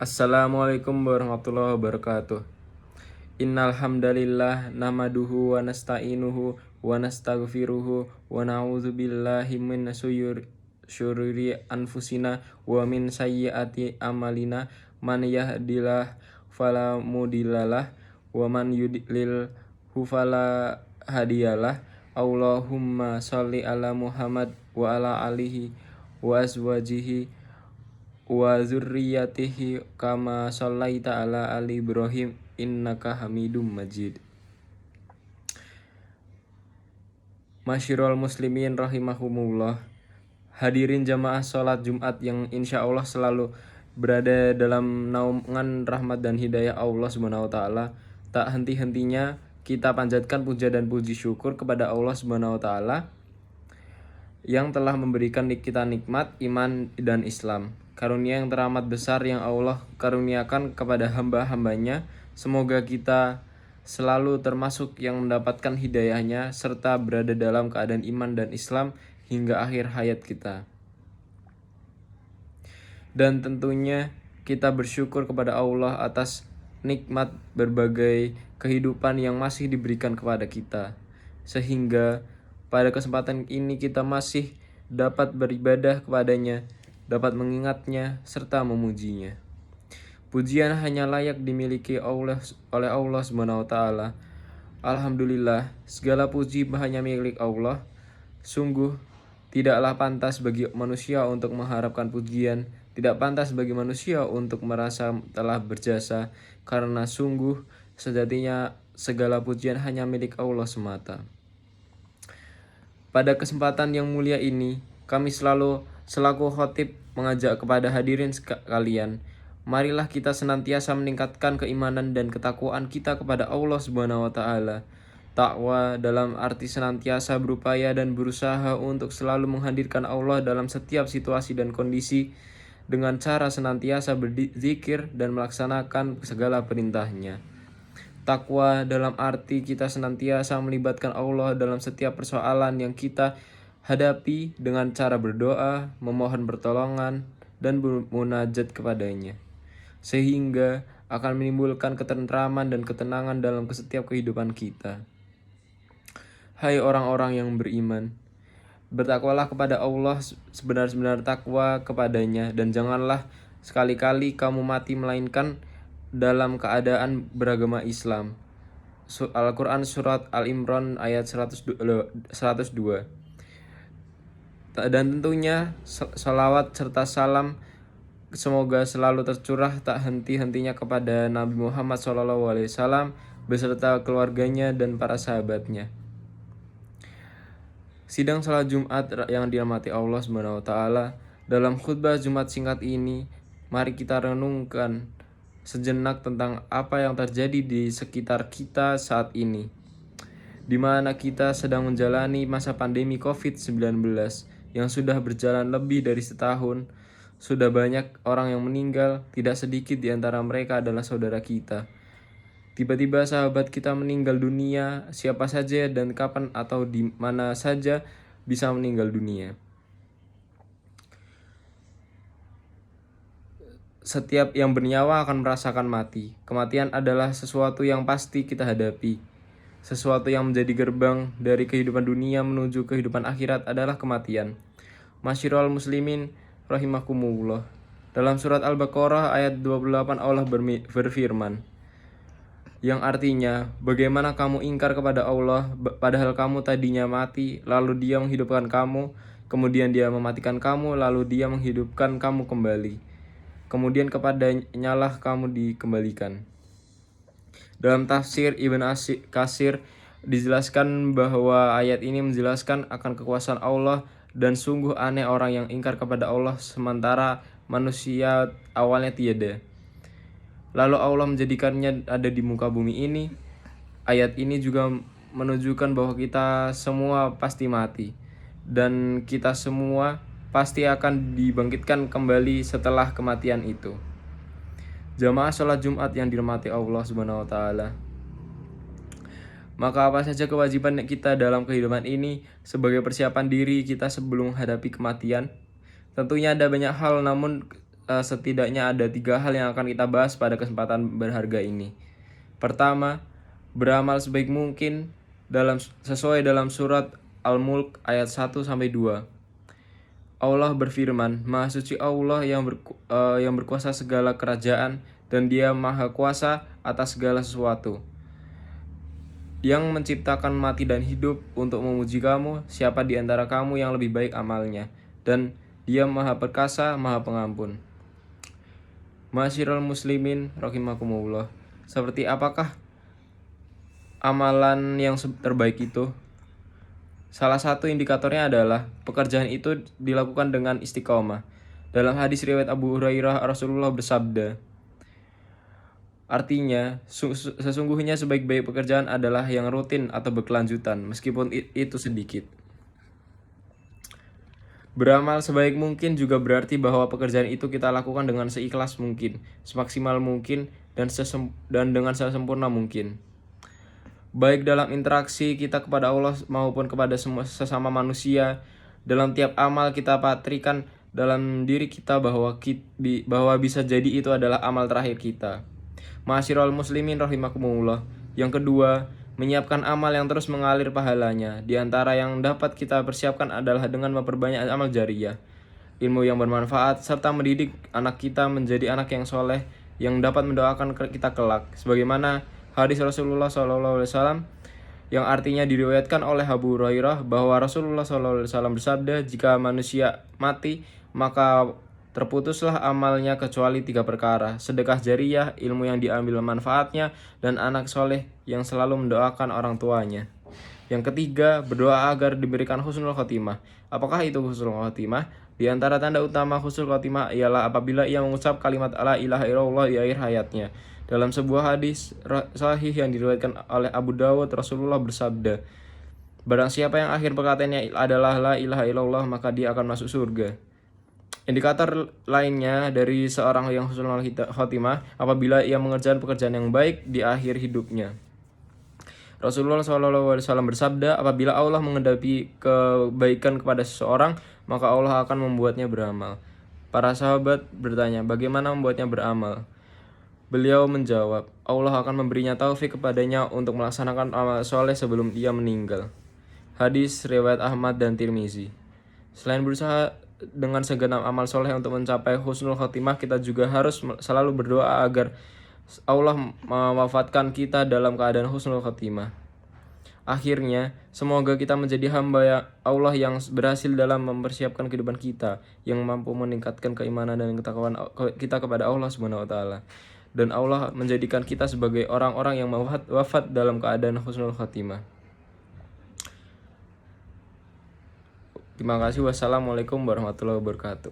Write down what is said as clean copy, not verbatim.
Assalamualaikum warahmatullahi wabarakatuh. Innal hamdalillah nahmaduhu wa nasta'inuhu wa nastaghfiruhu wa na'udzu billahi min syururi anfusina wa min sayyiati amalina man yahdihillahu fala mudhillalah wa man yudlil fala hadiyalah. Allahumma shalli ala Muhammad wa ala alihi wa azwajihi wa zurriyatihi kama shallaita ala ali Ibrahim innaka Hamidum Majid. Masyirul muslimin rahimahumullah. Hadirin jamaah sholat Jumat yang insya Allah selalu berada dalam naungan rahmat dan hidayah Allah Subhanahu wa taala. Tak henti-hentinya kita panjatkan puja dan puji syukur kepada Allah Subhanahu wa taala yang telah memberikan kita nikmat iman dan Islam. Karunia yang teramat besar yang Allah karuniakan kepada hamba-hambanya. Semoga kita selalu termasuk yang mendapatkan hidayahnya serta berada dalam keadaan iman dan Islam hingga akhir hayat kita. Dan tentunya kita bersyukur kepada Allah atas nikmat berbagai kehidupan yang masih diberikan kepada kita, sehingga pada kesempatan ini kita masih dapat beribadah kepadanya, dapat mengingatnya, serta memujinya. Pujian hanya layak dimiliki oleh Allah Subhanahu wa taala. Alhamdulillah, segala puji hanya milik Allah. Sungguh tidaklah pantas bagi manusia untuk mengharapkan pujian, tidak pantas bagi manusia untuk merasa telah berjasa, karena sungguh sejatinya segala pujian hanya milik Allah semata. Pada kesempatan yang mulia ini, kami selaku khotib mengajak kepada hadirin sekalian, marilah kita senantiasa meningkatkan keimanan dan ketakwaan kita kepada Allah Subhanahu wa taala. Takwa dalam arti senantiasa berupaya dan berusaha untuk selalu menghadirkan Allah dalam setiap situasi dan kondisi dengan cara senantiasa berzikir dan melaksanakan segala perintahnya. Takwa dalam arti kita senantiasa melibatkan Allah dalam setiap persoalan yang kita hadapi dengan cara berdoa, memohon pertolongan, dan bermunajat kepadanya, sehingga akan menimbulkan ketentraman dan ketenangan dalam setiap kehidupan kita. Hai orang-orang yang beriman, bertakwalah kepada Allah sebenar-benar takwa kepadanya, dan janganlah sekali-kali kamu mati melainkan dalam keadaan beragama Islam. Al-Quran Surat Al-Imran ayat 102. Dan tentunya salawat serta salam semoga selalu tercurah tak henti-hentinya kepada Nabi Muhammad SAW beserta keluarganya dan para sahabatnya. Sidang salat Jumat yang dirahmati Allah SWT, dalam khutbah Jumat singkat ini, mari kita renungkan sejenak tentang apa yang terjadi di sekitar kita saat ini, di mana kita sedang menjalani masa pandemi COVID-19 yang sudah berjalan lebih dari setahun. Sudah banyak orang yang meninggal, tidak sedikit di antara mereka adalah saudara kita. Tiba-tiba sahabat kita meninggal dunia, siapa saja dan kapan atau di mana saja bisa meninggal dunia. Setiap yang bernyawa akan merasakan mati. Kematian adalah sesuatu yang pasti kita hadapi. Sesuatu yang menjadi gerbang dari kehidupan dunia menuju kehidupan akhirat adalah kematian. Masyirul muslimin rahimakumullah. Dalam surat Al-Baqarah ayat 28 Allah berfirman, yang artinya, bagaimana kamu ingkar kepada Allah padahal kamu tadinya mati, lalu Dia menghidupkan kamu, kemudian Dia mematikan kamu, lalu Dia menghidupkan kamu kembali. Kemudian kepadanya lah kamu dikembalikan. Dalam tafsir Ibn Katsir dijelaskan bahwa ayat ini menjelaskan akan kekuasaan Allah, dan sungguh aneh orang yang ingkar kepada Allah sementara manusia awalnya tiada, lalu Allah menjadikannya ada di muka bumi ini. Ayat ini juga menunjukkan bahwa kita semua pasti mati, dan kita semua pasti akan dibangkitkan kembali setelah kematian itu. Jamaah sholat Jumat yang dirahmati Allah Subhanahu wa taala, maka apa saja kewajiban kita dalam kehidupan ini sebagai persiapan diri kita sebelum menghadapi kematian? Tentunya ada banyak hal, namun setidaknya ada 3 hal yang akan kita bahas pada kesempatan berharga ini. Pertama, beramal sebaik mungkin sesuai dalam surat Al-Mulk ayat 1-2. Allah berfirman, Maha suci Allah yang berkuasa segala kerajaan, dan Dia Maha kuasa atas segala sesuatu. Yang menciptakan mati dan hidup untuk memuji kamu, siapa di antara kamu yang lebih baik amalnya, dan Dia Maha perkasa, Maha pengampun. Ma'asyiral muslimin rahimakumullah. Seperti apakah amalan yang terbaik itu? Salah satu indikatornya adalah pekerjaan itu dilakukan dengan istiqomah. Dalam hadis riwayat Abu Hurairah, Rasulullah bersabda, artinya, sesungguhnya sebaik-baik pekerjaan adalah yang rutin atau berkelanjutan, meskipun itu sedikit. Beramal sebaik mungkin juga berarti bahwa pekerjaan itu kita lakukan dengan seikhlas mungkin, semaksimal mungkin, dan dengan sesempurna mungkin. Baik dalam interaksi kita kepada Allah maupun kepada sesama manusia, dalam tiap amal kita patrikan dalam diri kita bahwa bisa jadi itu adalah amal terakhir kita. Ma'asyiral muslimin rahimakumullah. Yang kedua, menyiapkan amal yang terus mengalir pahalanya. Di antara yang dapat kita persiapkan adalah dengan memperbanyak amal jariyah, ilmu yang bermanfaat, serta mendidik anak kita menjadi anak yang soleh yang dapat mendoakan kita kelak. Sebagaimana hadis Rasulullah SAW yang artinya diriwayatkan oleh Abu Hurairah bahwa Rasulullah SAW bersabda, jika manusia mati maka terputuslah amalnya kecuali 3 perkara: sedekah jariyah, ilmu yang diambil manfaatnya, dan anak soleh yang selalu mendoakan orang tuanya. Yang ketiga, berdoa agar diberikan husnul khotimah. Apakah itu husnul khotimah? Di antara tanda utama husnul khotimah ialah apabila ia mengucap kalimat la ilaha illallah di akhir hayatnya. Dalam sebuah hadis sahih yang diriwayatkan oleh Abu Dawud, Rasulullah bersabda, barang siapa yang akhir perkataannya adalah la ilaha illallah, maka dia akan masuk surga. Indikator lainnya dari seorang yang husnul khotimah apabila ia mengerjakan pekerjaan yang baik di akhir hidupnya. Rasulullah SAW bersabda, apabila Allah mengendaki kebaikan kepada seseorang, maka Allah akan membuatnya beramal. Para sahabat bertanya, bagaimana membuatnya beramal? Beliau menjawab, Allah akan memberinya taufik kepadanya untuk melaksanakan amal soleh sebelum ia meninggal. Hadis riwayat Ahmad dan Tirmizi. Selain berusaha dengan segenap amal soleh untuk mencapai husnul khotimah, kita juga harus selalu berdoa agar Allah mewafatkan kita dalam keadaan husnul khotimah. Akhirnya, semoga kita menjadi hamba Allah yang berhasil dalam mempersiapkan kehidupan kita, yang mampu meningkatkan keimanan dan ketakwaan kita kepada Allah Subhanahu wa taala. Dan Allah menjadikan kita sebagai orang-orang yang wafat dalam keadaan husnul khotimah. Terima kasih. Wassalamualaikum warahmatullahi wabarakatuh.